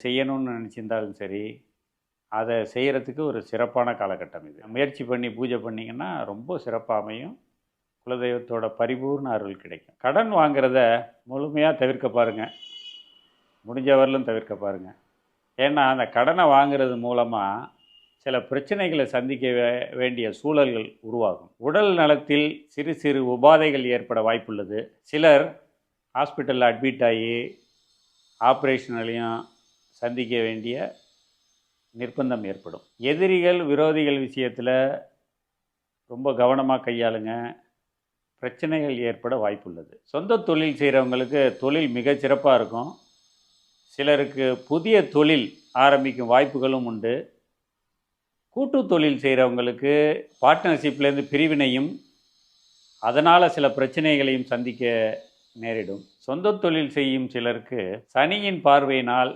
செய்யணும்னு நினச்சிருந்தாலும் சரி, அதை செய்கிறதுக்கு ஒரு சிறப்பான காலகட்டம் இது. முயற்சி பண்ணி பூஜை பண்ணிங்கன்னா ரொம்ப சிறப்பாக அமையும். குலதெய்வத்தோட பரிபூர்ண அருள் கிடைக்கும். கடன் வாங்குறத முழுமையாக தவிர்க்க பாருங்கள். முடிஞ்ச வரலும் தவிர்க்க பாருங்கள். ஏன்னா அந்த கடனை வாங்குறது மூலமாக சில பிரச்சனைகளை சந்திக்க வேண்டிய சூழல்கள் உருவாகும். உடல் நலத்தில் சிறு சிறு உபாதைகள் ஏற்பட வாய்ப்புள்ளது. சிலர் ஹாஸ்பிட்டலில் அட்மிட் ஆகி ஆப்ரேஷன்லையும் சந்திக்க வேண்டிய நிர்பந்தம் ஏற்படும். எதிரிகள் விரோதிகள் விஷயத்தில் ரொம்ப கவனமாக கையாளுங்க. பிரச்சனைகள் ஏற்பட வாய்ப்புள்ளது. சொந்த தொழில் செய்கிறவங்களுக்கு தொழில் மிகச்சிறப்பாக இருக்கும். சிலருக்கு புதிய தொழில் ஆரம்பிக்கும் வாய்ப்புகளும் உண்டு. கூட்டு தொழில் செய்கிறவங்களுக்கு பார்ட்னர்ஷிப்லேருந்து பிரிவினையும் அதனால் சில பிரச்சனைகளையும் சந்திக்க நேரிடும். சொந்த தொழில் செய்யும் சிலருக்கு சனியின் பார்வையினால்